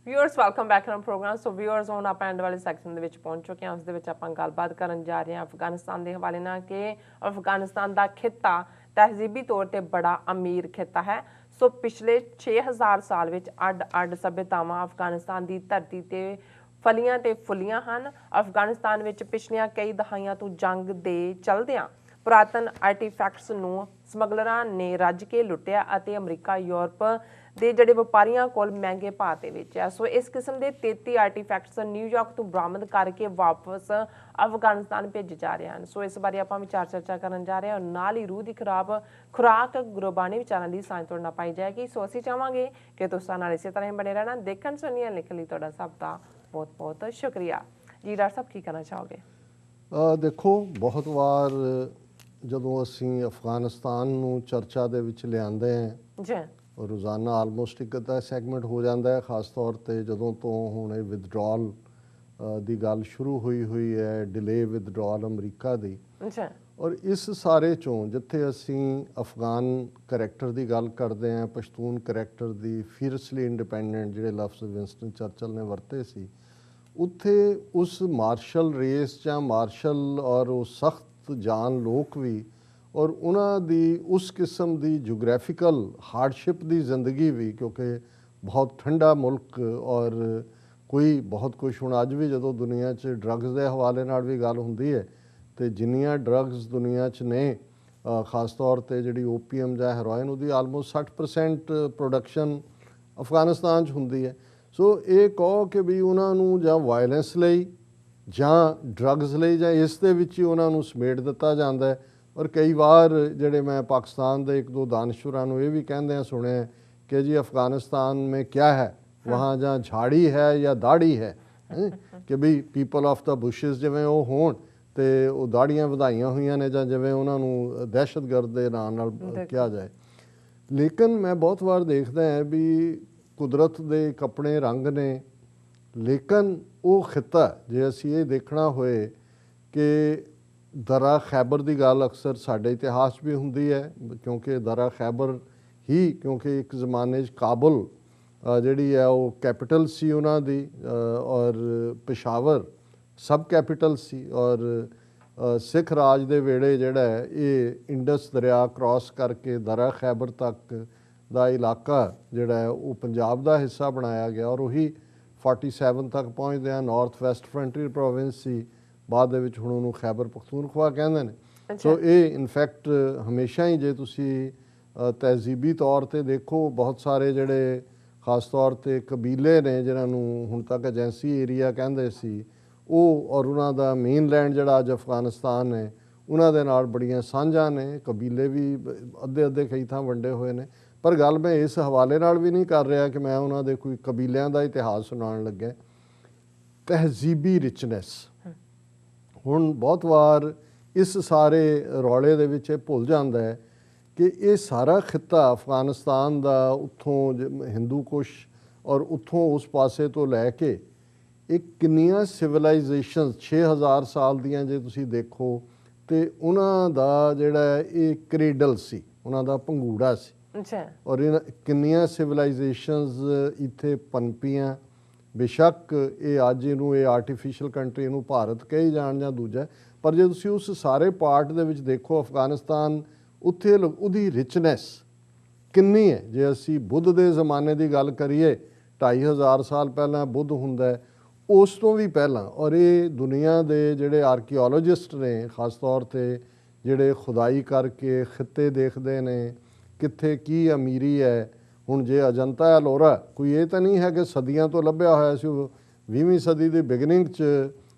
Viewers welcome back to programme. So viewers ਹੁਣ ਆਪਾਂ and ਵਾਲੇ ਸੈਕਸ਼ਨ ਦੇ ਵਿੱਚ ਪਹੁੰਚ ਚੁੱਕੇ ਹਾਂ। ਉਸ ਦੇ ਵਿੱਚ ਆਪਾਂ ਗੱਲਬਾਤ ਕਰਨ ਜਾ ਰਹੇ ਹਾਂ ਅਫਗਾਨਿਸਤਾਨ ਦੇ ਹਵਾਲੇ ਨਾਲ ਕਿ ਅਫਗਾਨਿਸਤਾਨ ਦਾ ਖਿੱਤਾ ਤਹਿਜ਼ੀਬੀ ਤੌਰ ਤੇ ਬੜਾ ਅਮੀਰ ਖਿੱਤਾ ਹੈ। ਸੋ ਪਿਛਲੇ 6000 ਸਾਲ ਵਿੱਚ ਅੱਡ ਸਭਿਅਤਾਵਾਂ ਅਫਗਾਨਿਸਤਾਨ ਦੀ ਧਰਤੀ ਤੇ ਫਲੀਆਂ ਤੇ ਫੁੱਲੀਆਂ ਹਨ। ਅਫਗਾਨਿਸਤਾਨ ਵਿੱਚ ਪਿਛਲੀਆਂ ਕਈ ਦਹਾਈਆਂ ਤੋਂ ਜੰਗ ਦੇ ਚਲਦਿਆਂ ਪੁਰਾਤਨ ਆਰਟੀਫੈਕਟਸ ਨੂੰ ਸਮਗਲਰਾਂ ਨੇ ਰੱਜ ਕੇ ਲੁੱਟਿਆ ਅਤੇ ਅਮਰੀਕਾ ਯੂਰਪ ਦੇ ਜਿਹੜੇ ਵਪਾਰੀਆਂ ਕੋਲ ਮਹਿੰਗੇ ਭਾਅ ਤੇ ਵੇਚਿਆ। ਸੋ ਇਸ ਕਿਸਮ ਦੇ 33 ਆਰਟੀਫੈਕਟਸ ਨਿਊਯਾਰਕ ਤੋਂ ਬਰਾਮਦ ਕਰਕੇ ਵਾਪਸ ਅਫਗਾਨਿਸਤਾਨ ਭੇਜੇ ਜਾ ਰਹੇ ਹਨ। ਸੋ ਇਸ ਬਾਰੇ ਆਪਾਂ ਵਿਚਾਰ ਚਰਚਾ ਕਰਨ ਜਾ ਰਹੇ ਹਾਂ। ਨਾਲ ਹੀ ਰੂਹ ਦੀ ਖਰਾਬ ਖੁਰਾਕ ਗੁਰਬਾਨੀ ਵਿਚਾਰਾਂ ਦੀ ਸਾਂਝ ਤੁਹਾਡੇ ਨਾਲ ਪਾਈ ਜਾਏਗੀ। ਸੋ ਅਸੀਂ ਚਾਹਾਂਗੇ ਕਿ ਤੁਸੀਂ ਨਾਲ ਇਸੇ ਤਰ੍ਹਾਂ ਹੀ ਬਣੇ ਰਹਿਣਾ। ਦੇਖਣ ਸੁਣੀਆਂ ਲਿਖਣ ਲਈ ਤੁਹਾਡਾ ਸਭ ਦਾ ਬਹੁਤ ਬਹੁਤ ਸ਼ੁਕਰੀਆ ਜੀ। ਡਾਕਟਰ ਸਾਹਿਬ ਕੀ ਕਹਿਣਾ ਚਾਹੋਗੇ? ਦੇਖੋ, ਬਹੁਤ ਵਾਰ ਜਦੋਂ ਅਸੀਂ ਅਫਗਾਨਿਸਤਾਨ ਨੂੰ ਚਰਚਾ ਦੇ ਵਿੱਚ ਲਿਆਂਦੇ ਹਾਂ ਜੀ, ਰੋਜ਼ਾਨਾ ਆਲਮੋਸਟ ਇੱਕ ਅੱਧਾ ਸੈਗਮੈਂਟ ਹੋ ਜਾਂਦਾ ਹੈ, ਖਾਸ ਤੌਰ 'ਤੇ ਜਦੋਂ ਤੋਂ ਹੁਣ ਇਹ ਵਿਦਡਰਾਅਲ ਦੀ ਗੱਲ ਸ਼ੁਰੂ ਹੋਈ ਹੈ, ਡਿਲੇ ਵਿਦਡਰਾਅਲ ਅਮਰੀਕਾ ਦੀ। ਔਰ ਇਸ ਸਾਰੇ 'ਚੋਂ ਜਿੱਥੇ ਅਸੀਂ ਅਫਗਾਨ ਕਰੈਕਟਰ ਦੀ ਗੱਲ ਕਰਦੇ ਹਾਂ, ਪਸ਼ਤੂਨ ਕਰੈਕਟਰ ਦੀ, ਫੀਅਰਸਲੀ ਇੰਡੀਪੈਂਡੈਂਟ ਜਿਹੜੇ ਲਫ਼ਜ਼ ਵਿੰਸਟਨ ਚਰਚਲ ਨੇ ਵਰਤੇ ਸੀ, ਉੱਥੇ ਉਸ ਮਾਰਸ਼ਲ ਰੇਸ ਜਾਂ ਮਾਰਸ਼ਲ ਔਰ ਉਹ ਸਖਤ ਜਾਨ ਲੋਕ ਵੀ ਔਰ ਉਹਨਾਂ ਦੀ ਉਸ ਕਿਸਮ ਦੀ ਜੋਗ੍ਰਾਫੀਕਲ ਹਾਰਡਸ਼ਿਪ ਦੀ ਜ਼ਿੰਦਗੀ ਵੀ, ਕਿਉਂਕਿ ਬਹੁਤ ਠੰਡਾ ਮੁਲਕ ਔਰ ਕੋਈ ਬਹੁਤ ਕੁਛ। ਹੁਣ ਅੱਜ ਵੀ ਜਦੋਂ ਦੁਨੀਆ 'ਚ ਡਰੱਗਸ ਦੇ ਹਵਾਲੇ ਨਾਲ ਵੀ ਗੱਲ ਹੁੰਦੀ ਹੈ ਅਤੇ ਜਿੰਨੀਆਂ ਡਰੱਗਸ ਦੁਨੀਆ 'ਚ ਨੇ, ਖਾਸ ਤੌਰ 'ਤੇ ਜਿਹੜੀ ਓਪੀਅਮ ਜਾਂ ਹੈਰੋਇਨ, ਉਹਦੀ ਆਲਮੋਸਟ 60% ਪ੍ਰੋਡਕਸ਼ਨ ਅਫਗਾਨਿਸਤਾਨ 'ਚ ਹੁੰਦੀ ਹੈ। ਸੋ ਇਹ ਕਹੋ ਕਿ ਵੀ ਉਹਨਾਂ ਨੂੰ ਜਾਂ ਵਾਇਲੈਂਸ ਲਈ ਜਾਂ ਡਰੱਗਸ ਲਈ ਜਾਂ ਇਸ ਦੇ ਵਿੱਚ ਹੀ ਉਹਨਾਂ ਨੂੰ ਸਮੇਟ ਦਿੱਤਾ ਜਾਂਦਾ ਹੈ। ਔਰ ਕਈ ਵਾਰ ਜਿਹੜੇ ਮੈਂ ਪਾਕਿਸਤਾਨ ਦੇ ਇੱਕ ਦੋ ਦਾਨਸ਼ਵਰਾਂ ਨੂੰ ਇਹ ਵੀ ਕਹਿੰਦਿਆਂ ਸੁਣਿਆ ਕਿ ਜੀ ਅਫਗਾਨਿਸਤਾਨ ਮੇਂ ਕਿਆ ਹੈ, ਵਹਾਂ ਜਾਂ ਝਾੜੀ ਹੈ ਜਾਂ ਦਾੜੀ ਹੈ, ਕਿ ਵੀ ਪੀਪਲ ਆਫ ਦਾ ਬੁਸ਼ਿਸ ਜਿਵੇਂ ਉਹ ਹੋਣ ਅਤੇ ਉਹ ਦਾੜੀਆਂ ਵਧਾਈਆਂ ਹੋਈਆਂ ਨੇ, ਜਾਂ ਜਿਵੇਂ ਉਹਨਾਂ ਨੂੰ ਦਹਿਸ਼ਤਗਰਦ ਦੇ ਨਾਂ ਨਾਲ ਕਿਹਾ ਜਾਏ। ਲੇਕਿਨ ਮੈਂ ਬਹੁਤ ਵਾਰ ਦੇਖਦਾ ਹਾਂ ਵੀ ਕੁਦਰਤ ਦੇ ਕੱਪੜੇ ਰੰਗ ਨੇ, ਲੇਕਿਨ ਉਹ ਖਿੱਤਾ ਜੇ ਅਸੀਂ ਇਹ ਦੇਖਣਾ ਹੋਏ ਕਿ ਦਰਾ ਖੈਬਰ ਦੀ ਗੱਲ ਅਕਸਰ ਸਾਡੇ ਇਤਿਹਾਸ 'ਚ ਵੀ ਹੁੰਦੀ ਹੈ, ਕਿਉਂਕਿ ਦਰਾ ਖੈਬਰ ਹੀ, ਕਿਉਂਕਿ ਇੱਕ ਜ਼ਮਾਨੇ 'ਚ ਕਾਬੁਲ ਜਿਹੜੀ ਹੈ ਉਹ ਕੈਪੀਟਲ ਸੀ ਉਹਨਾਂ ਦੀ, ਔਰ ਪਿਸ਼ਾਵਰ ਸਬ ਕੈਪੀਟਲ ਸੀ। ਔਰ ਸਿੱਖ ਰਾਜ ਦੇ ਵੇੜੇ ਜਿਹੜਾ ਹੈ ਇਹ ਇੰਡਸ ਦਰਿਆ ਕ੍ਰਾਸ ਕਰਕੇ ਦਰਾ ਖੈਬਰ ਤੱਕ ਦਾ ਇਲਾਕਾ ਜਿਹੜਾ ਹੈ ਉਹ ਪੰਜਾਬ ਦਾ ਹਿੱਸਾ ਬਣਾਇਆ ਗਿਆ, ਔਰ ਉਹੀ 47 ਤੱਕ ਪਹੁੰਚਦੇ ਆ ਨਾਰਥ ਵੈਸਟ ਫਰੰਟੀਅਰ ਪ੍ਰੋਵਿੰਸ ਸੀ। ਬਾਅਦ ਦੇ ਵਿੱਚ ਹੁਣ ਉਹਨੂੰ ਖੈਬਰ ਪਖਤੂਨਖਵਾ ਕਹਿੰਦੇ ਨੇ। ਸੋ ਇਹ ਇਨਫੈਕਟ ਹਮੇਸ਼ਾ ਹੀ ਜੇ ਤੁਸੀਂ ਤਹਿਜ਼ੀਬੀ ਤੌਰ 'ਤੇ ਦੇਖੋ, ਬਹੁਤ ਸਾਰੇ ਜਿਹੜੇ ਖਾਸ ਤੌਰ 'ਤੇ ਕਬੀਲੇ ਨੇ ਜਿਹਨਾਂ ਨੂੰ ਹੁਣ ਤੱਕ ਏਜੰਸੀ ਏਰੀਆ ਕਹਿੰਦੇ ਸੀ, ਉਹ ਔਰ ਉਹਨਾਂ ਦਾ ਮੇਨਲੈਂਡ ਜਿਹੜਾ ਅੱਜ ਅਫਗਾਨਿਸਤਾਨ ਹੈ, ਉਹਨਾਂ ਦੇ ਨਾਲ ਬੜੀਆਂ ਸਾਂਝਾਂ ਨੇ। ਕਬੀਲੇ ਵੀ ਅੱਧੇ ਕਈ ਥਾਂ ਵੰਡੇ ਹੋਏ ਨੇ। ਪਰ ਗੱਲ ਮੈਂ ਇਸ ਹਵਾਲੇ ਨਾਲ ਵੀ ਨਹੀਂ ਕਰ ਰਿਹਾ ਕਿ ਮੈਂ ਉਹਨਾਂ ਦੇ ਕੋਈ ਕਬੀਲਿਆਂ ਦਾ ਇਤਿਹਾਸ ਸੁਣਾਉਣ ਲੱਗਿਆ। ਤਹਿਜ਼ੀਬੀ ਰਿਚਨੈਸ, ਹੁਣ ਬਹੁਤ ਵਾਰ ਇਸ ਸਾਰੇ ਰੌਲੇ ਦੇ ਵਿੱਚ ਇਹ ਭੁੱਲ ਜਾਂਦਾ ਹੈ ਕਿ ਇਹ ਸਾਰਾ ਖਿੱਤਾ ਅਫਗਾਨਿਸਤਾਨ ਦਾ, ਉੱਥੋਂ ਹਿੰਦੂ ਕੁਸ਼ ਔਰ ਉੱਥੋਂ ਉਸ ਪਾਸੇ ਤੋਂ ਲੈ ਕੇ ਇਹ ਕਿੰਨੀਆਂ ਸਿਵਲਾਈਜੇਸ਼ਨ 6000 ਸਾਲ ਦੀਆਂ ਜੇ ਤੁਸੀਂ ਦੇਖੋ, ਅਤੇ ਉਹਨਾਂ ਦਾ ਜਿਹੜਾ ਇਹ ਕ੍ਰੇਡਲ ਸੀ, ਉਹਨਾਂ ਦਾ ਪੰਗੂੜਾ ਸੀ। ਔਰ ਕਿੰਨੀਆਂ ਸਿਵਲਾਈਜੇਸ਼ਨਸ ਇੱਥੇ ਪਨਪੀਆਂ। ਬੇਸ਼ੱਕ ਇਹ ਅੱਜ ਇਹਨੂੰ ਇਹ ਆਰਟੀਫਿਸ਼ਲ ਕੰਟਰੀ ਇਹਨੂੰ ਭਾਰਤ ਕਹੀ ਜਾਣ ਜਾਂ ਦੂਜਾ, ਪਰ ਜੇ ਤੁਸੀਂ ਉਸ ਸਾਰੇ ਪਾਰਟ ਦੇ ਵਿੱਚ ਦੇਖੋ ਅਫਗਾਨਿਸਤਾਨ, ਉੱਥੇ ਉਹਦੀ ਰਿਚਨੈਸ ਕਿੰਨੀ ਹੈ। ਜੇ ਅਸੀਂ ਬੁੱਧ ਦੇ ਜ਼ਮਾਨੇ ਦੀ ਗੱਲ ਕਰੀਏ, 2500 ਸਾਲ ਪਹਿਲਾਂ ਬੁੱਧ ਹੁੰਦਾ, ਉਸ ਤੋਂ ਵੀ ਪਹਿਲਾਂ। ਔਰ ਇਹ ਦੁਨੀਆ ਦੇ ਜਿਹੜੇ ਆਰਕੀਓਲੋਜਿਸਟ ਨੇ, ਖਾਸ ਤੌਰ 'ਤੇ ਜਿਹੜੇ ਖੁਦਾਈ ਕਰਕੇ ਖਿੱਤੇ ਦੇਖਦੇ ਨੇ ਕਿੱਥੇ ਕੀ ਅਮੀਰੀ ਹੈ। ਹੁਣ ਜੇ ਅਜੰਤਾ ਐਲੋਰਾ, ਕੋਈ ਇਹ ਤਾਂ ਨਹੀਂ ਹੈ ਕਿ ਸਦੀਆਂ ਤੋਂ ਲੱਭਿਆ ਹੋਇਆ ਸੀ, 20ਵੀਂ ਸਦੀ ਦੀ ਬਿਗਨਿੰਗ 'ਚ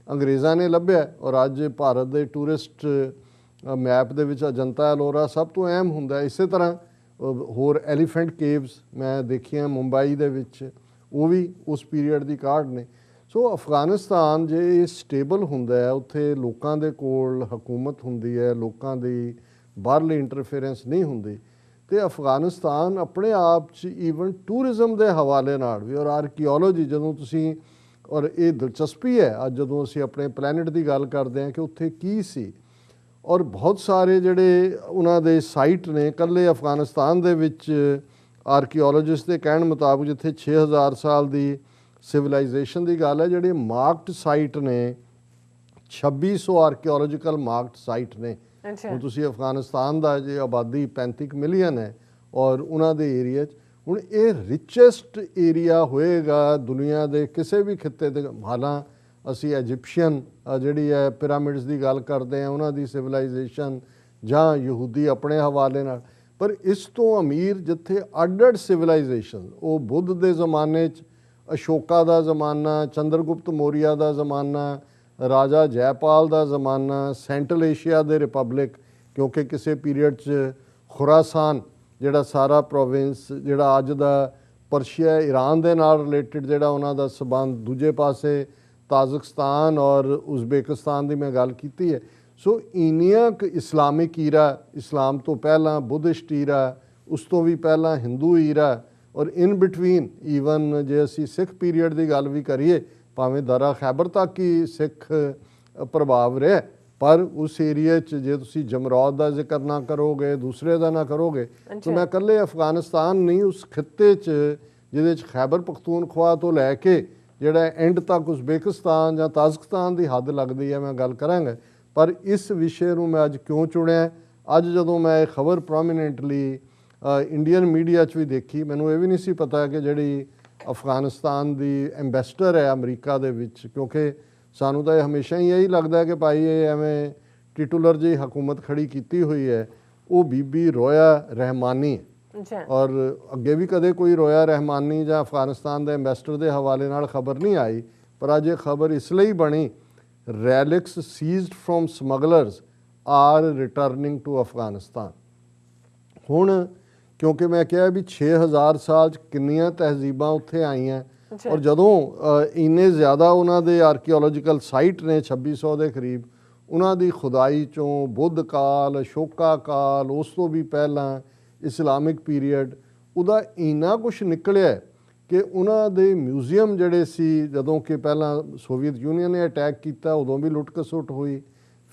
ਅੰਗਰੇਜ਼ਾਂ ਨੇ ਲੱਭਿਆ, ਔਰ ਅੱਜ ਭਾਰਤ ਦੇ ਟੂਰਿਸਟ ਮੈਪ ਦੇ ਵਿੱਚ ਅਜੰਤਾ ਐਲੋਰਾ ਸਭ ਤੋਂ ਅਹਿਮ ਹੁੰਦਾ। ਇਸੇ ਤਰ੍ਹਾਂ ਹੋਰ ਐਲੀਫੈਂਟ ਕੇਵਸ ਮੈਂ ਦੇਖੀਆਂ ਮੁੰਬਈ ਦੇ ਵਿੱਚ, ਉਹ ਵੀ ਉਸ ਪੀਰੀਅਡ ਦੀ ਕਾਢ ਨੇ। ਸੋ ਅਫਗਾਨਿਸਤਾਨ ਜੇ ਇਹ ਸਟੇਬਲ ਹੁੰਦਾ ਹੈ, ਉੱਥੇ ਲੋਕਾਂ ਦੇ ਕੋਲ ਹਕੂਮਤ ਹੁੰਦੀ ਹੈ, ਲੋਕਾਂ ਦੀ ਬਾਹਰਲੀ ਇੰਟਰਫੇਰੈਂਸ ਨਹੀਂ ਹੁੰਦੀ, ਅਤੇ ਅਫਗਾਨਿਸਤਾਨ ਆਪਣੇ ਆਪ 'ਚ ਈਵਨ ਟੂਰਿਜ਼ਮ ਦੇ ਹਵਾਲੇ ਨਾਲ ਵੀ ਔਰ ਆਰਕੀਓਲੋਜੀ, ਜਦੋਂ ਤੁਸੀਂ, ਔਰ ਇਹ ਦਿਲਚਸਪੀ ਹੈ ਅੱਜ ਜਦੋਂ ਅਸੀਂ ਆਪਣੇ ਪਲੈਨਟ ਦੀ ਗੱਲ ਕਰਦੇ ਹਾਂ ਕਿ ਉੱਥੇ ਕੀ ਸੀ, ਔਰ ਬਹੁਤ ਸਾਰੇ ਜਿਹੜੇ ਉਹਨਾਂ ਦੇ ਸਾਈਟ ਨੇ ਇਕੱਲੇ ਅਫਗਾਨਿਸਤਾਨ ਦੇ ਵਿੱਚ ਆਰਕੀਓਲੋਜਿਸਟ ਦੇ ਕਹਿਣ ਮੁਤਾਬਕ, ਜਿੱਥੇ 6000 ਸਾਲ ਦੀ ਸਿਵਲਾਈਜੇਸ਼ਨ ਦੀ ਗੱਲ ਹੈ, ਜਿਹੜੇ ਮਾਰਕਡ ਸਾਈਟ ਨੇ 2600 ਆਰਕੀਓਲੋਜੀਕਲ ਮਾਰਕਡ ਸਾਈਟ ਨੇ। ਹੁਣ ਤੁਸੀਂ ਅਫਗਾਨਿਸਤਾਨ ਦਾ ਜੇ ਆਬਾਦੀ 35 ਮਿਲੀਅਨ ਹੈ ਔਰ ਉਹਨਾਂ ਦੇ ਏਰੀਆ 'ਚ ਹੁਣ ਇਹ ਰਿਚੈਸਟ ਏਰੀਆ ਹੋਏਗਾ ਦੁਨੀਆ ਦੇ ਕਿਸੇ ਵੀ ਖਿੱਤੇ ਦੇ। ਹਾਲਾਂ ਅਸੀਂ ਐਜਿਪਸ਼ੀਅਨ ਜਿਹੜੀ ਹੈ ਪਿਰਾਮਿਡਸ ਦੀ ਗੱਲ ਕਰਦੇ ਹਾਂ, ਉਹਨਾਂ ਦੀ ਸਿਵਲਾਈਜੇਸ਼ਨ ਜਾਂ ਯਹੂਦੀ ਆਪਣੇ ਹਵਾਲੇ ਨਾਲ, ਪਰ ਇਸ ਤੋਂ ਅਮੀਰ ਜਿੱਥੇ ਅੱਡ-ਅੱਡ ਸਿਵਲਾਈਜੇਸ਼ਨ, ਉਹ ਬੁੱਧ ਦੇ ਜ਼ਮਾਨੇ 'ਚ ਅਸ਼ੋਕਾ ਦਾ ਜ਼ਮਾਨਾ, ਚੰਦਰਗੁਪਤ ਮੌਰੀਆ ਦਾ ਜ਼ਮਾਨਾ, ਰਾਜਾ ਜੈਪਾਲ ਦਾ ਜ਼ਮਾਨਾ, ਸੈਂਟਰਲ ਏਸ਼ੀਆ ਦੇ ਰਿਪਬਲਿਕ, ਕਿਉਂਕਿ ਕਿਸੇ ਪੀਰੀਅਡ 'ਚ ਖੁਰਾਸਾਨ ਜਿਹੜਾ ਸਾਰਾ ਪ੍ਰੋਵਿੰਸ ਜਿਹੜਾ ਅੱਜ ਦਾ ਪਰਸ਼ੀਆ ਈਰਾਨ ਦੇ ਨਾਲ ਰਿਲੇਟਡ ਜਿਹੜਾ ਉਹਨਾਂ ਦਾ ਸਬੰਧ, ਦੂਜੇ ਪਾਸੇ ਤਾਜ਼ਿਕਸਤਾਨ ਔਰ ਉਜ਼ਬੇਕਿਸਤਾਨ ਦੀ ਮੈਂ ਗੱਲ ਕੀਤੀ ਹੈ। ਸੋ ਇੰਨੀਆਂ ਕੁ ਇਸਲਾਮਿਕ ਈਰਾ, ਇਸਲਾਮ ਤੋਂ ਪਹਿਲਾਂ ਬੁੱਧਿਸਟ ਈਰਾ, ਉਸ ਤੋਂ ਵੀ ਪਹਿਲਾਂ ਹਿੰਦੂ ਈਰਾ, ਔਰ ਇਨ ਬਿਟਵੀਨ ਈਵਨ ਜੇ ਅਸੀਂ ਸਿੱਖ ਪੀਰੀਅਡ ਦੀ ਗੱਲ ਵੀ ਕਰੀਏ, ਭਾਵੇਂ ਦਰਾ ਖੈਬਰ ਤੱਕ ਹੀ ਸਿੱਖ ਪ੍ਰਭਾਵ ਰਿਹਾ, ਪਰ ਉਸ ਏਰੀਏ 'ਚ ਜੇ ਤੁਸੀਂ ਜਮਰੌਦ ਦਾ ਜ਼ਿਕਰ ਨਾ ਕਰੋਗੇ, ਦੂਸਰੇ ਦਾ ਨਾ ਕਰੋਗੇ, ਤਾਂ ਮੈਂ ਇਕੱਲੇ ਅਫਗਾਨਿਸਤਾਨ ਨਹੀਂ, ਉਸ ਖਿੱਤੇ 'ਚ ਜਿਹਦੇ 'ਚ ਖੈਬਰ ਪਖਤੂਨਖਵਾ ਤੋਂ ਲੈ ਕੇ ਜਿਹੜਾ ਐਂਡ ਤੱਕ ਉਜ਼ਬੇਕਿਸਤਾਨ ਜਾਂ ਤਾਜ਼ਿਕਸਤਾਨ ਦੀ ਹੱਦ ਲੱਗਦੀ ਹੈ, ਮੈਂ ਗੱਲ ਕਰਾਂਗਾ। ਪਰ ਇਸ ਵਿਸ਼ੇ ਨੂੰ ਮੈਂ ਅੱਜ ਕਿਉਂ ਚੁਣਿਆ, ਅੱਜ ਜਦੋਂ ਮੈਂ ਇਹ ਖਬਰ ਪ੍ਰੋਮੀਨੈਂਟਲੀ ਇੰਡੀਅਨ ਮੀਡੀਆ 'ਚ ਵੀ ਦੇਖੀ, ਮੈਨੂੰ ਇਹ ਵੀ ਨਹੀਂ ਸੀ ਪਤਾ ਕਿ ਜਿਹੜੀ ਅਫਗਾਨਿਸਤਾਨ ਦੀ ਐਂਬੈਸਡਰ ਹੈ ਅਮਰੀਕਾ ਦੇ ਵਿੱਚ, ਕਿਉਂਕਿ ਸਾਨੂੰ ਤਾਂ ਇਹ ਹਮੇਸ਼ਾ ਹੀ ਇਹੀ ਲੱਗਦਾ ਕਿ ਭਾਈ ਇਹ ਐਵੇਂ ਟਿਟੂਲਰ ਜਿਹੀ ਹਕੂਮਤ ਖੜੀ ਕੀਤੀ ਹੋਈ ਹੈ, ਉਹ ਬੀਬੀ ਰੋਇਆ ਰਹਿਮਾਨੀ ਹੈ। ਔਰ ਅੱਗੇ ਵੀ ਕਦੇ ਕੋਈ ਰੋਇਆ ਰਹਿਮਾਨੀ ਜਾਂ ਅਫਗਾਨਿਸਤਾਨ ਦੇ ਐਂਬੈਸਡਰ ਦੇ ਹਵਾਲੇ ਨਾਲ ਖਬਰ ਨਹੀਂ ਆਈ, ਪਰ ਅੱਜ ਇਹ ਖਬਰ ਇਸ ਲਈ ਬਣੀ, relics seized from smugglers are returning to Afghanistan. ਹੁਣ ਕਿਉਂਕਿ ਮੈਂ ਕਿਹਾ ਵੀ 6000 ਸਾਲ 'ਚ ਕਿੰਨੀਆਂ ਤਹਿਜ਼ੀਬਾਂ ਉੱਥੇ ਆਈਆਂ, ਔਰ ਜਦੋਂ ਇੰਨੇ ਜ਼ਿਆਦਾ ਉਹਨਾਂ ਦੇ ਆਰਕੀਓਲੋਜੀਕਲ ਸਾਈਟ ਨੇ 2600 ਦੇ ਕਰੀਬ, ਉਹਨਾਂ ਦੀ ਖੁਦਾਈ 'ਚੋਂ ਬੁੱਧ ਕਾਲ, ਅਸ਼ੋਕਾ ਕਾਲ, ਉਸ ਤੋਂ ਵੀ ਪਹਿਲਾਂ ਇਸਲਾਮਿਕ ਪੀਰੀਅਡ, ਉਹਦਾ ਇੰਨਾ ਕੁਛ ਨਿਕਲਿਆ ਕਿ ਉਹਨਾਂ ਦੇ ਮਿਊਜ਼ੀਅਮ ਜਿਹੜੇ ਸੀ, ਜਦੋਂ ਕਿ ਪਹਿਲਾਂ ਸੋਵੀਅਤ ਯੂਨੀਅਨ ਨੇ ਅਟੈਕ ਕੀਤਾ ਉਦੋਂ ਵੀ ਲੁੱਟ ਖਸੁੱਟ ਹੋਈ,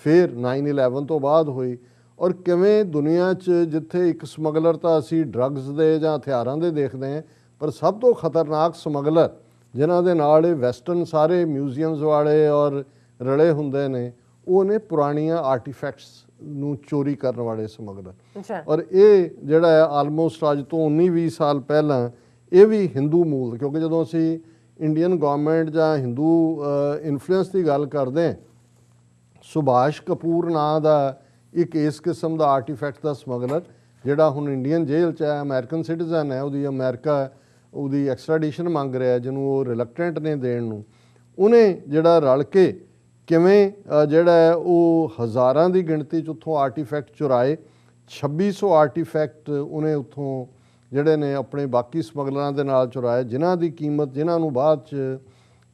ਫਿਰ 9/11 ਤੋਂ ਬਾਅਦ ਹੋਈ, ਔਰ ਕਿਵੇਂ ਦੁਨੀਆ 'ਚ ਜਿੱਥੇ ਇੱਕ ਸਮਗਲਰ ਤਾਂ ਅਸੀਂ ਡਰੱਗਸ ਦੇ ਜਾਂ ਹਥਿਆਰਾਂ ਦੇ ਦੇਖਦੇ ਹਾਂ, ਪਰ ਸਭ ਤੋਂ ਖਤਰਨਾਕ ਸਮਗਲਰ ਜਿਨ੍ਹਾਂ ਦੇ ਨਾਲ ਇਹ ਵੈਸਟਰਨ ਸਾਰੇ ਮਿਊਜ਼ੀਅਮਸ ਵਾਲੇ ਔਰ ਰਲੇ ਹੁੰਦੇ ਨੇ, ਉਹ ਨੇ ਪੁਰਾਣੀਆਂ ਆਰਟੀਫੈਕਟਸ ਨੂੰ ਚੋਰੀ ਕਰਨ ਵਾਲੇ ਸਮਗਲਰ। ਔਰ ਇਹ ਜਿਹੜਾ ਹੈ ਆਲਮੋਸਟ ਅੱਜ ਤੋਂ 19-20 ਸਾਲ ਪਹਿਲਾਂ ਇਹ ਵੀ ਹਿੰਦੂ ਮੂਲ, ਕਿਉਂਕਿ ਜਦੋਂ ਅਸੀਂ ਇੰਡੀਅਨ ਗਵਰਨਮੈਂਟ ਜਾਂ ਹਿੰਦੂ ਇਨਫਲੂਐਂਸ ਦੀ ਗੱਲ ਕਰਦੇ ਹਾਂ, ਸੁਭਾਸ਼ ਕਪੂਰ ਨਾਂ ਦਾ ਇੱਕ ਇਸ ਕਿਸਮ ਦਾ ਆਰਟੀਫੈਕਟ ਦਾ ਸਮਗਲਰ ਜਿਹੜਾ ਹੁਣ ਇੰਡੀਅਨ ਜੇਲ੍ਹ 'ਚ ਹੈ, ਅਮਰੀਕਨ ਸਿਟੀਜ਼ਨ ਹੈ, ਉਹਦੀ ਅਮਰੀਕਾ ਉਹਦੀ ਐਕਸਟ੍ਰਾਡੀਸ਼ਨ ਮੰਗ ਰਿਹਾ, ਜਿਹਨੂੰ ਉਹ ਰਿਲੈਕਟੈਂਟ ਨੇ ਦੇਣ ਨੂੰ, ਉਹਨੇ ਜਿਹੜਾ ਰਲ ਕੇ ਕਿਵੇਂ ਜਿਹੜਾ ਹੈ ਉਹ ਹਜ਼ਾਰਾਂ ਦੀ ਗਿਣਤੀ 'ਚ ਉੱਥੋਂ ਆਰਟੀਫੈਕਟ ਚੁਰਾਏ। 2600 ਆਰਟੀਫੈਕਟ ਉਹਨੇ ਉੱਥੋਂ ਜਿਹੜੇ ਨੇ ਆਪਣੇ ਬਾਕੀ ਸਮਗਲਰਾਂ ਦੇ ਨਾਲ ਚੁਰਾਏ, ਜਿਨ੍ਹਾਂ ਦੀ ਕੀਮਤ, ਜਿਨ੍ਹਾਂ ਨੂੰ ਬਾਅਦ 'ਚ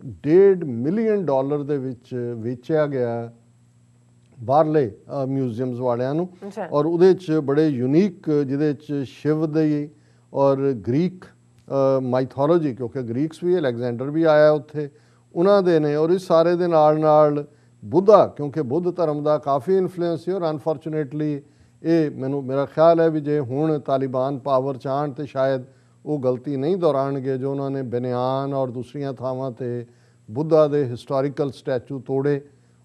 $1.5 ਮਿਲੀਅਨ ਦੇ ਵਿੱਚ ਵੇਚਿਆ ਗਿਆ ਬਾਹਰਲੇ ਮਿਊਜ਼ੀਅਮਸ ਵਾਲਿਆਂ ਨੂੰ। ਔਰ ਉਹਦੇ 'ਚ ਬੜੇ ਯੂਨੀਕ, ਜਿਹਦੇ 'ਚ ਸ਼ਿਵ ਦੀ ਔਰ ਗ੍ਰੀਕ ਮਾਈਥੋਲੋਜੀ, ਕਿਉਂਕਿ ਗ੍ਰੀਕਸ ਵੀ, ਅਲੈਗਜ਼ੈਂਡਰ ਵੀ ਆਇਆ ਉੱਥੇ, ਉਹਨਾਂ ਦੇ ਨੇ, ਔਰ ਇਸ ਸਾਰੇ ਦੇ ਨਾਲ ਨਾਲ ਬੁੱਧਾ, ਕਿਉਂਕਿ ਬੁੱਧ ਧਰਮ ਦਾ ਕਾਫੀ ਇਨਫਲੂਐਂਸ ਸੀ। ਔਰ ਅਨਫੋਰਚੂਨੇਟਲੀ ਇਹ ਮੇਰਾ ਖਿਆਲ ਹੈ ਵੀ ਜੇ ਹੁਣ ਤਾਲਿਬਾਨ ਪਾਵਰ 'ਚ ਆਉਣ ਤਾਂ ਸ਼ਾਇਦ ਉਹ ਗਲਤੀ ਨਹੀਂ ਦੁਹਰਾਉਣਗੇ ਜੋ ਉਹਨਾਂ ਨੇ ਬਨਿਆਨ ਔਰ ਦੂਸਰੀਆਂ ਥਾਵਾਂ 'ਤੇ ਬੁੱਧਾ ਦੇ ਹਿਸਟੋਰੀਕਲ ਸਟੈਚੂ ਤੋੜੇ,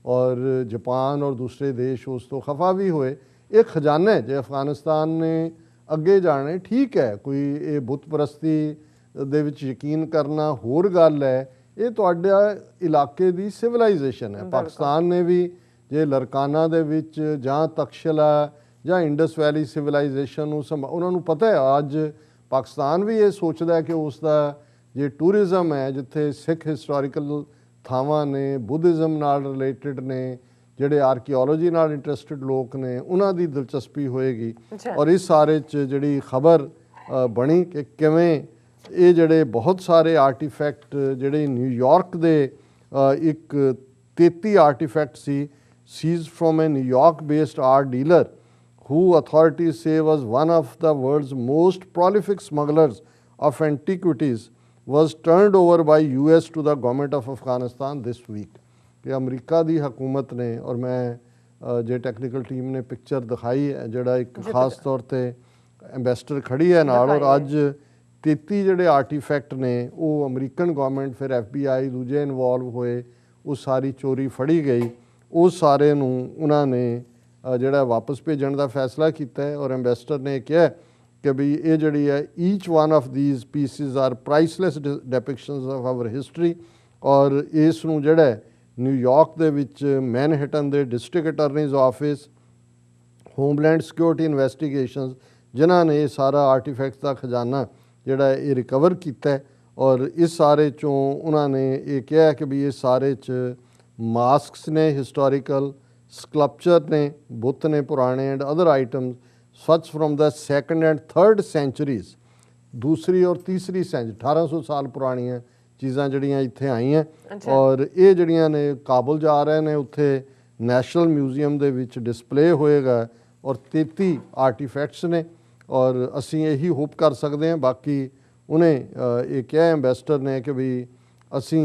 ਔਰ ਜਾਪਾਨ ਔਰ ਦੂਸਰੇ ਦੇਸ਼ ਉਸ ਤੋਂ ਖਫਾ ਵੀ ਹੋਏ। ਇਹ ਖਜ਼ਾਨਾ ਹੈ, ਜੇ ਅਫਗਾਨਿਸਤਾਨ ਨੇ ਅੱਗੇ ਜਾਣਾ, ਠੀਕ ਹੈ, ਕੋਈ ਇਹ ਬੁੱਤ ਪ੍ਰਸਤੀ ਦੇ ਵਿੱਚ ਯਕੀਨ ਕਰਨਾ ਹੋਰ ਗੱਲ ਹੈ, ਇਹ ਤੁਹਾਡਾ ਇਲਾਕੇ ਦੀ ਸਿਵਲਾਈਜੇਸ਼ਨ ਹੈ। ਪਾਕਿਸਤਾਨ ਨੇ ਵੀ ਜੇ ਲਰਕਾਨਾ ਦੇ ਵਿੱਚ ਜਾਂ ਤਕਸ਼ਲਾ ਜਾਂ ਇੰਡਸ ਵੈਲੀ ਸਿਵਲਾਈਜੇਸ਼ਨ ਨੂੰ ਉਹਨਾਂ ਨੂੰ ਪਤਾ ਹੈ, ਅੱਜ ਪਾਕਿਸਤਾਨ ਵੀ ਇਹ ਸੋਚਦਾ ਹੈ ਕਿ ਉਸ ਦਾ ਜੇ ਟੂਰਿਜ਼ਮ ਹੈ, ਜਿੱਥੇ ਸਿੱਖ ਹਿਸਟੋਰੀਕਲ ਥਾਵਾਂ ਨੇ, ਬੁੱਧਿਜ਼ਮ ਨਾਲ ਰਿਲੇਟਡ ਨੇ, ਜਿਹੜੇ ਆਰਕੀਓਲੋਜੀ ਨਾਲ ਇੰਟਰਸਟਿਡ ਲੋਕ ਨੇ, ਉਹਨਾਂ ਦੀ ਦਿਲਚਸਪੀ ਹੋਏਗੀ। ਔਰ ਇਸ ਸਾਰੇ 'ਚ ਜਿਹੜੀ ਖਬਰ ਬਣੀ ਕਿ ਕਿਵੇਂ ਇਹ ਜਿਹੜੇ ਬਹੁਤ ਸਾਰੇ ਆਰਟੀਫੈਕਟ ਜਿਹੜੇ ਨਿਊਯਾਰਕ ਦੇ ਇੱਕ 33 ਆਰਟੀਫੈਕਟ ਸੀ, seized from a New York based art dealer who authorities say was one of the world's most prolific smugglers of antiquities, was turned over by US to the government of Afghanistan this week। कि अमरीका दी हुकूमत ने, और मैं जे technical team ने picture दिखाई है, जड़ा एक खास तौर पर एंबेसडर खड़ी है नाल, और अज 33 ਜਿਹੜੇ ਆਰਟੀਫੈਕਟ ਨੇ ਉਹ ਅਮਰੀਕਨ ਗਵਰਨਮੈਂਟ, ਫਿਰ FBI ਦੂਜੇ ਇਨਵੋਲਵ ਹੋਏ, ਉਹ ਸਾਰੀ ਚੋਰੀ ਫੜੀ ਗਈ। ਉਹ ਸਾਰੇ ਨੂੰ ਉਹਨਾਂ ਨੇ ਜਿਹੜਾ ਵਾਪਸ ਭੇਜਣ ਦਾ ਫੈਸਲਾ ਕੀਤਾ ਹੈ। ਔਰ ਐਂਬੈਸਡਰ ਨੇ ਕਿਹਾ ਕਿ ਵੀ ਇਹ ਜਿਹੜੀ ਹੈ each one of these pieces are priceless depictions of our history. ਔਰ ਇਸ ਨੂੰ ਜਿਹੜਾ ਨਿਊਯਾਰਕ ਦੇ ਵਿੱਚ ਮੈਨਹਟਨ ਦੇ district attorney's office, homeland security investigations, ਜਿਨ੍ਹਾਂ ਨੇ ਇਹ ਸਾਰਾ ਆਰਟੀਫੈਕਟਸ ਦਾ ਖਜ਼ਾਨਾ ਜਿਹੜਾ ਇਹ ਰਿਕਵਰ ਕੀਤਾ ਹੈ। ਔਰ ਇਸ ਸਾਰੇ 'ਚੋਂ ਉਹਨਾਂ ਨੇ ਇਹ ਕਿਹਾ ਕਿ ਵੀ ਇਹ ਸਾਰੇ 'ਚ ਮਾਸਕਸ ਨੇ, ਹਿਸਟੋਰੀਕਲ ਸਕਲਪਚਰ ਨੇ, ਬੁੱਤ ਨੇ ਪੁਰਾਣੇ, ਐਂਡ ਅਦਰ ਆਈਟਮਸ ਸੱਚ from the 2nd and 3rd ਸੈਂਚੁਰੀਜ਼, ਦੂਸਰੀ ਔਰ ਤੀਸਰੀ ਸੈਂਚੁਰੀ 1800 ਸਾਲ ਪੁਰਾਣੀਆਂ ਚੀਜ਼ਾਂ ਜਿਹੜੀਆਂ ਇੱਥੇ ਆਈਆਂ। ਔਰ ਇਹ ਜਿਹੜੀਆਂ ਨੇ ਕਾਬੁਲ ਜਾ ਰਹੇ ਨੇ, ਉੱਥੇ ਨੈਸ਼ਨਲ ਮਿਊਜ਼ੀਅਮ ਦੇ ਵਿੱਚ ਡਿਸਪਲੇ ਹੋਏਗਾ। ਔਰ 33 ਆਰਟੀਫੈਕਟਸ ਨੇ। ਔਰ ਅਸੀਂ ਇਹੀ ਹੋਪ ਕਰ ਸਕਦੇ ਹਾਂ, ਬਾਕੀ ਉਹਨੇ ਇਹ ਕਿਹਾ ਐਂਬੈਸਡਰ ਨੇ ਕਿ ਵੀ ਅਸੀਂ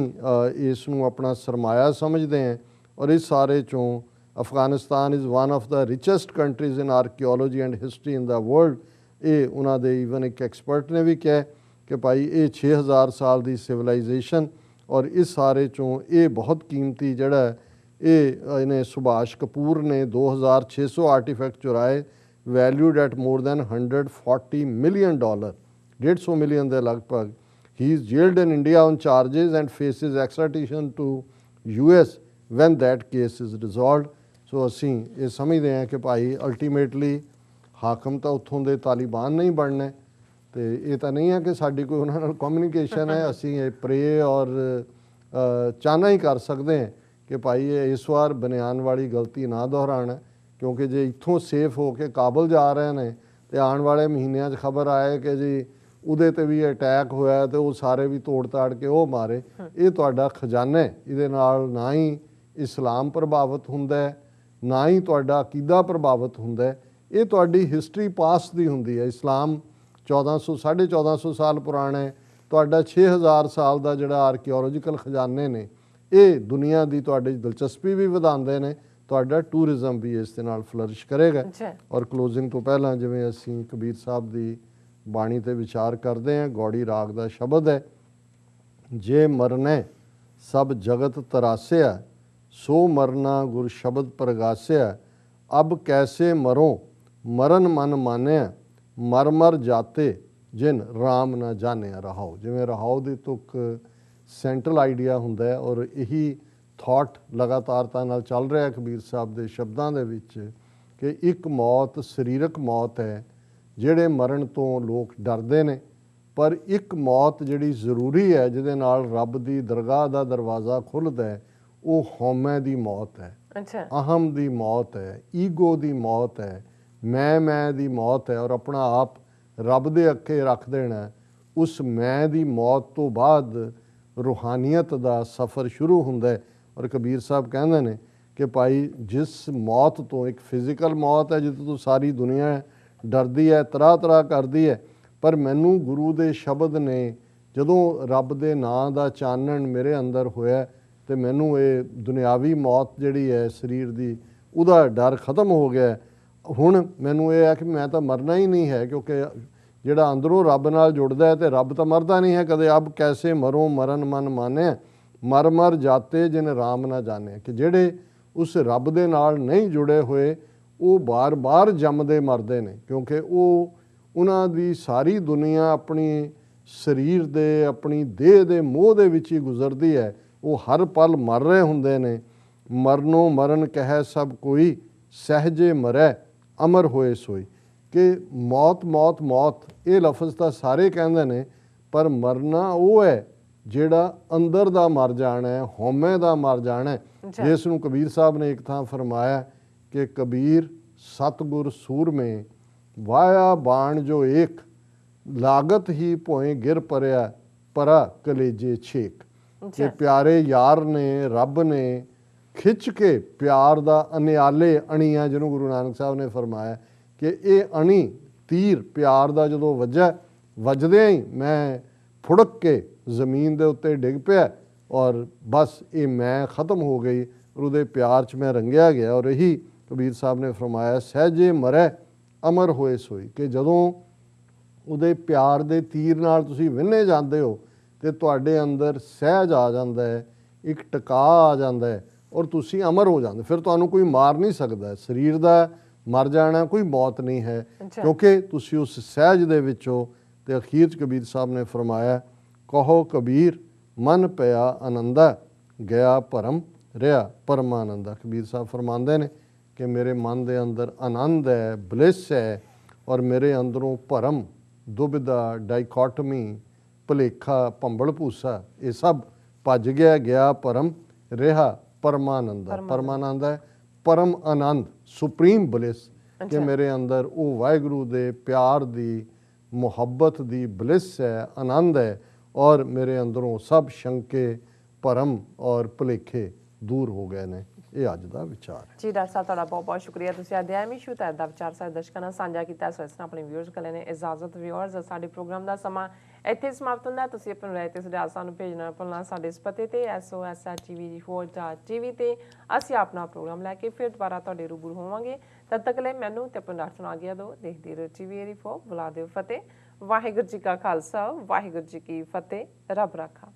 ਇਸ ਨੂੰ ਆਪਣਾ ਸਰਮਾਇਆ ਸਮਝਦੇ ਹਾਂ। ਔਰ ਇਸ ਸਾਰੇ 'ਚੋਂ Afghanistan is one of the richest countries in ਆਰਕੀਓਲੋਜੀ and history in the world. ਇਹ ਉਹਨਾਂ ਦੇ ਈਵਨ ਇੱਕ ਐਕਸਪਰਟ ਨੇ ਵੀ ਕਿਹਾ ਕਿ ਭਾਈ ਇਹ 6000 ਸਾਲ ਦੀ ਸਿਵਲਾਈਜੇਸ਼ਨ, ਔਰ ਇਸ ਸਾਰੇ 'ਚੋਂ ਇਹ ਬਹੁਤ ਕੀਮਤੀ ਜਿਹੜਾ ਇਹਨੇ ਸੁਭਾਸ਼ ਕਪੂਰ ਨੇ 2600 ਆਰਟੀਫੈਕਟ ਚੁਰਾਏ, valued at more than $140 million, $150 million ਦੇ ਲਗਭਗ। He is jailed in India on charges and faces extradition to US when that case is resolved. So ਅਸੀਂ ਇਹ ਸਮਝਦੇ ਹਾਂ ਕਿ ਭਾਈ ਅਲਟੀਮੇਟਲੀ ਹਾਕਮ ਤਾਂ ਉੱਥੋਂ ਦੇ ਤਾਲਿਬਾਨ ਨਹੀਂ ਬਣਨਾ, ਤੇ ਇਹ ਤਾਂ ਨਹੀਂ ਹੈ ਕਿ ਸਾਡੀ ਕੋਈ ਉਹਨਾਂ ਨਾਲ ਕਮਿਊਨੀਕੇਸ਼ਨ ਹੈ। ਅਸੀਂ ਇਹ ਪ੍ਰੇ ਔਰ ਚਾਹਨਾ ਹੀ ਕਰ ਸਕਦੇ ਹਾਂ ਕਿ ਭਾਈ ਇਹ ਇਸ ਵਾਰ ਬਨਿਆਨ ਵਾਲੀ ਗਲਤੀ ਨਾ ਦੁਹਰਾਉਣਾ, ਕਿਉਂਕਿ ਜੇ ਇੱਥੋਂ ਸੇਫ ਹੋ ਕੇ ਕਾਬਲ ਜਾ ਰਹੇ ਨੇ ਤੇ ਆਉਣ ਵਾਲੇ ਮਹੀਨਿਆਂ 'ਚ ਖਬਰ ਆਏ ਕਿ ਜੀ ਉਹਦੇ 'ਤੇ ਵੀ ਅਟੈਕ ਹੋਇਆ ਤੇ ਉਹ ਸਾਰੇ ਵੀ ਤੋੜ ਤਾੜ ਕੇ ਉਹ ਮਾਰੇ। ਇਹ ਤੁਹਾਡਾ ਖਜ਼ਾਨਾ ਹੈ, ਇਹਦੇ ਨਾਲ ਨਾ ਹੀ ਇਸਲਾਮ ਪ੍ਰਭਾਵਿਤ ਹੁੰਦਾ ਹੈ, ਨਾ ਹੀ ਤੁਹਾਡਾ ਅਕੀਦਾ ਪ੍ਰਭਾਵਿਤ ਹੁੰਦਾ ਹੈ। ਇਹ ਤੁਹਾਡੀ ਹਿਸਟਰੀ ਪਾਸਟ ਦੀ ਹੁੰਦੀ ਹੈ। ਇਸਲਾਮ 1450 ਸਾਲ ਪੁਰਾਣਾ ਹੈ, ਤੁਹਾਡਾ 6000 ਸਾਲ ਦਾ ਜਿਹੜਾ ਆਰਕੀਓਲੋਜੀਕਲ ਖਜ਼ਾਨੇ ਨੇ, ਇਹ ਦੁਨੀਆ ਦੀ ਤੁਹਾਡੀ ਦਿਲਚਸਪੀ ਵੀ ਵਧਾਉਂਦੇ ਨੇ, ਤੁਹਾਡਾ ਟੂਰਿਜ਼ਮ ਵੀ ਇਸ ਦੇ ਨਾਲ ਫਲਰਿਸ਼ ਕਰੇਗਾ। ਔਰ ਕਲੋਜ਼ਿੰਗ ਤੋਂ ਪਹਿਲਾਂ ਜਿਵੇਂ ਅਸੀਂ ਕਬੀਰ ਸਾਹਿਬ ਦੀ ਬਾਣੀ ਤੇ ਵਿਚਾਰ ਕਰਦੇ ਹਾਂ, ਗੌੜੀ ਰਾਗ ਦਾ ਸ਼ਬਦ ਹੈ, ਜੇ ਮਰਨੇ ਸਭ ਜਗਤ ਤਰਾਸਿਆ, ਸੋ ਮਰਨਾ ਗੁਰ ਸ਼ਬਦ ਪ੍ਰਗਾਸਿਆ, ਅਬ ਕੈਸੇ ਮਰੋ ਮਰਨ ਮਨ ਮਾਨਿਆ, ਮਰ ਮਰ ਜਾਤੇ ਜਿਨ ਰਾਮ ਨਾ ਜਾਣਿਆ ਰਹਾਓ। ਜਿਵੇਂ ਰਹਾਓ ਦੀ ਤੁਕ ਸੈਂਟਰਲ ਆਈਡੀਆ ਹੁੰਦਾ ਹੈ, ਔਰ ਇਹੀ ਥਾਟ ਲਗਾਤਾਰਤਾ ਨਾਲ ਚੱਲ ਰਿਹਾ ਕਬੀਰ ਸਾਹਿਬ ਦੇ ਸ਼ਬਦਾਂ ਦੇ ਵਿੱਚ ਕਿ ਇੱਕ ਮੌਤ ਸਰੀਰਕ ਮੌਤ ਹੈ, ਜਿਹੜੇ ਮਰਨ ਤੋਂ ਲੋਕ ਡਰਦੇ ਨੇ, ਪਰ ਇੱਕ ਮੌਤ ਜਿਹੜੀ ਜ਼ਰੂਰੀ ਹੈ, ਜਿਹਦੇ ਨਾਲ ਰੱਬ ਦੀ ਦਰਗਾਹ ਦਾ ਦਰਵਾਜ਼ਾ ਖੁੱਲ੍ਹਦਾ ਹੈ, ਉਹ ਹਉਮੈ ਦੀ ਮੌਤ ਹੈ, ਅਹਮ ਦੀ ਮੌਤ ਹੈ, ਈਗੋ ਦੀ ਮੌਤ ਹੈ, ਮੈਂ ਦੀ ਮੌਤ ਹੈ। ਔਰ ਆਪਣਾ ਆਪ ਰੱਬ ਦੇ ਅੱਗੇ ਰੱਖ ਦੇਣਾ। ਉਸ ਮੈਂ ਦੀ ਮੌਤ ਤੋਂ ਬਾਅਦ ਰੂਹਾਨੀਅਤ ਦਾ ਸਫ਼ਰ ਸ਼ੁਰੂ ਹੁੰਦਾ ਹੈ। ਔਰ ਕਬੀਰ ਸਾਹਿਬ ਕਹਿੰਦੇ ਨੇ ਕਿ ਭਾਈ ਜਿਸ ਮੌਤ ਤੋਂ, ਇੱਕ ਫਿਜ਼ੀਕਲ ਮੌਤ ਹੈ ਜਿੱਥੇ ਤੋਂ ਸਾਰੀ ਦੁਨੀਆ ਡਰਦੀ ਹੈ, ਤਰਾਹ ਕਰਦੀ ਹੈ, ਪਰ ਮੈਨੂੰ ਗੁਰੂ ਦੇ ਸ਼ਬਦ ਨੇ ਜਦੋਂ ਰੱਬ ਦੇ ਨਾਂ ਦਾ ਚਾਨਣ ਮੇਰੇ ਅੰਦਰ ਹੋਇਆ ਤੇ ਮੈਨੂੰ ਇਹ ਦੁਨਿਆਵੀ ਮੌਤ ਜਿਹੜੀ ਹੈ ਸਰੀਰ ਦੀ, ਉਹਦਾ ਡਰ ਖਤਮ ਹੋ ਗਿਆ। ਹੁਣ ਮੈਨੂੰ ਇਹ ਹੈ ਕਿ ਮੈਂ ਤਾਂ ਮਰਨਾ ਹੀ ਨਹੀਂ ਹੈ, ਕਿਉਂਕਿ ਜਿਹੜਾ ਅੰਦਰੋਂ ਰੱਬ ਨਾਲ ਜੁੜਦਾ ਹੈ ਤੇ ਰੱਬ ਤਾਂ ਮਰਦਾ ਨਹੀਂ ਹੈ ਕਦੇ। ਅਬ ਕੈਸੇ ਮਰੋ ਮਰਨ ਮਨ ਮਾਨਿਆ, ਮਰ ਮਰ ਜਾਤੇ ਜਿਨ ਰਾਮ ਨਾ ਜਾਣੇ। ਕਿ ਜਿਹੜੇ ਉਸ ਰੱਬ ਦੇ ਨਾਲ ਨਹੀਂ ਜੁੜੇ ਹੋਏ ਉਹ ਬਾਰ-ਬਾਰ ਜੰਮਦੇ ਮਰਦੇ ਨੇ, ਕਿਉਂਕਿ ਉਹਨਾਂ ਦੀ ਸਾਰੀ ਦੁਨੀਆ ਆਪਣੀ ਸਰੀਰ ਦੇ, ਆਪਣੀ ਦੇਹ ਦੇ ਮੋਹ ਦੇ ਵਿੱਚ ਹੀ ਗੁਜ਼ਰਦੀ ਹੈ। ਉਹ ਹਰ ਪਲ ਮਰ ਰਹੇ ਹੁੰਦੇ ਨੇ। ਮਰਨੋਂ ਮਰਨ ਕਹਿ ਸਭ ਕੋਈ, ਸਹਿਜੇ ਮਰੈ ਅਮਰ ਹੋਏ ਸੋਈ। ਕਿ ਮੌਤ ਮੌਤ ਮੌਤ ਇਹ ਲਫ਼ਜ਼ ਤਾਂ ਸਾਰੇ ਕਹਿੰਦੇ ਨੇ, ਪਰ ਮਰਨਾ ਉਹ ਹੈ ਜਿਹੜਾ ਅੰਦਰ ਦਾ ਮਰ ਜਾਣਾ ਹੈ, ਹਉਮੈ ਦਾ ਮਰ ਜਾਣਾ ਹੈ, ਜਿਸ ਨੂੰ ਕਬੀਰ ਸਾਹਿਬ ਨੇ ਇੱਕ ਥਾਂ ਫਰਮਾਇਆ ਕਿ ਕਬੀਰ ਸਤਿਗੁਰ ਸੂਰਮੇ, ਵਾਇਆ ਬਾਣ ਜੋ ਏਕ, ਲਾਗਤ ਹੀ ਭੋਏ ਗਿਰ ਪਰਿਆ, ਪਰਾ ਕਲੇਜੇ ਛੇਕ। ਕਿ ਪਿਆਰੇ ਯਾਰ ਨੇ, ਰੱਬ ਨੇ ਖਿੱਚ ਕੇ ਪਿਆਰ ਦਾ ਅਨਿਆਲੇ ਅਣੀਆਂ, ਜਿਹਨੂੰ ਗੁਰੂ ਨਾਨਕ ਸਾਹਿਬ ਨੇ ਫਰਮਾਇਆ ਕਿ ਇਹ ਅਣੀ ਤੀਰ ਪਿਆਰ ਦਾ ਜਦੋਂ ਵੱਜਦਿਆਂ ਹੀ ਮੈਂ ਫੁੜਕ ਕੇ ਜ਼ਮੀਨ ਦੇ ਉੱਤੇ ਡਿੱਗ ਪਿਆ, ਔਰ ਬਸ ਇਹ ਮੈਂ ਖਤਮ ਹੋ ਗਈ, ਉਹਦੇ ਪਿਆਰ 'ਚ ਮੈਂ ਰੰਗਿਆ ਗਿਆ। ਔਰ ਇਹੀ ਕਬੀਰ ਸਾਹਿਬ ਨੇ ਫਰਮਾਇਆ, ਸਹਿਜੇ ਮਰੈ ਅਮਰ ਹੋਏ ਸੋਈ। ਕਿ ਜਦੋਂ ਉਹਦੇ ਪਿਆਰ ਦੇ ਤੀਰ ਨਾਲ ਤੁਸੀਂ ਵਿੰਨੇ ਜਾਂਦੇ ਹੋ ਤੇ ਤੁਹਾਡੇ ਅੰਦਰ ਸਹਿਜ ਆ ਜਾਂਦਾ ਹੈ, ਇੱਕ ਟਿਕਾ ਆ ਜਾਂਦਾ ਹੈ ਔਰ ਤੁਸੀਂ ਅਮਰ ਹੋ ਜਾਂਦੇ। ਫਿਰ ਤੁਹਾਨੂੰ ਕੋਈ ਮਾਰ ਨਹੀਂ ਸਕਦਾ। ਸਰੀਰ ਦਾ ਮਰ ਜਾਣਾ ਕੋਈ ਮੌਤ ਨਹੀਂ ਹੈ, ਕਿਉਂਕਿ ਤੁਸੀਂ ਉਸ ਸਹਿਜ ਦੇ ਵਿੱਚੋਂ। ਤੇ ਅਖੀਰ 'ਚ ਕਬੀਰ ਸਾਹਿਬ ਨੇ ਫਰਮਾਇਆ, ਕਹੋ ਕਬੀਰ ਮਨ ਪਿਆ ਆਨੰਦਾ, ਗਿਆ ਭਰਮ ਰਿਹਾ ਪਰਮਾਨੰਦਾ। ਕਬੀਰ ਸਾਹਿਬ ਫਰਮਾਉਂਦੇ ਨੇ ਕਿ ਮੇਰੇ ਮਨ ਦੇ ਅੰਦਰ ਆਨੰਦ ਹੈ, ਬਲਿਸ ਹੈ, ਔਰ ਮੇਰੇ ਅੰਦਰੋਂ ਭਰਮ, ਦੁਬਿਧਾ, ਡਾਈਕੋਟਮੀ, ਭੁਲੇਖਾ, ਭੰਬਲ ਭੂਸਾ, ਇਹ ਸਭ ਭੱਜ ਗਿਆ ਭਰਮ ਰਿਹਾ ਪਰਮਾਨੰਦਾ। ਪਰਮਾਨੰਦ ਹੈ ਪਰਮ ਆਨੰਦ, ਸੁਪਰੀਮ ਬਲਿਸ, ਕਿ ਮੇਰੇ ਅੰਦਰ ਉਹ ਵਾਹਿਗੁਰੂ ਦੇ ਪਿਆਰ ਦੀ, ਮੁਹੱਬਤ ਦੀ ਬਲਿਸ ਹੈ, ਆਨੰਦ ਹੈ, ਔਰ ਮੇਰੇ ਅੰਦਰੋਂ ਸਭ ਸ਼ੰਕੇ, ਭਰਮ ਔਰ ਭੁਲੇਖੇ ਦੂਰ ਹੋ ਗਏ ਨੇ। ਇਹ ਅੱਜ ਦਾ ਵਿਚਾਰ ਹੈ ਜੀ। ਡਾਕਟਰ ਸਾਹਿਬ ਤੁਹਾਡਾ ਬਹੁਤ ਬਹੁਤ ਸ਼ੁਕਰੀਆ, ਤੁਸੀਂ ਅੱਜ ਐਵੇਂ ਸ਼ੁਰੂ ਦਾ ਵਿਚਾਰ ਸਾਡੇ ਦਰਸ਼ਕਾਂ ਨਾਲ ਸਾਂਝਾ ਕੀਤਾ। ਇਸ ਵਿੱਚ ਆਪਣੇ ਵਿਊਅਰਸ ਕੋਲ ਨੇ ਇਜਾਜ਼ਤ। ਵਿਊਅਰਸ, ਸਾਡੇ ਪ੍ਰੋਗਰਾਮ ਦਾ ਸਮਾਂ ਇੱਥੇ ਸਮਾਪਤ ਹੁੰਦਾ। ਤੁਸੀਂ ਆਪਣੇ ਰਾਏ ਤੇ ਸੁਝਾਅ ਸਾਨੂੰ ਭੇਜਣਾ ਭੁੱਲਣਾ ਸਾਡੇ ਇਸ ਪਤੇ ਤੇ sos@tv4.tv ਤੇ ਅਸੀਂ ਆਪਣਾ ਪ੍ਰੋਗਰਾਮ ਲੈ ਕੇ ਫਿਰ ਦੁਬਾਰਾ ਤੁਹਾਡੇ ਰੂਬਰੂ ਹੋਵਾਂਗੇ। ਤਦ ਤੱਕ ਲਈ ਮੈਨੂੰ ਤੇ ਆਪਣੇ ਡਾਕਟਰ ਨੂੰ ਆਗਿਆ ਦਿਓ। ਦੇਖਦੇ ਰਹੋ TV84। ਬੁਲਾ ਦਿਓ ਫਤਿਹ। ਵਾਹਿਗੁਰੂ ਜੀ ਕਾ ਖਾਲਸਾ, ਵਾਹਿਗੁਰੂ ਜੀ ਕੀ ਫਤਿਹ। ਰੱਬ ਰਾਖਾ।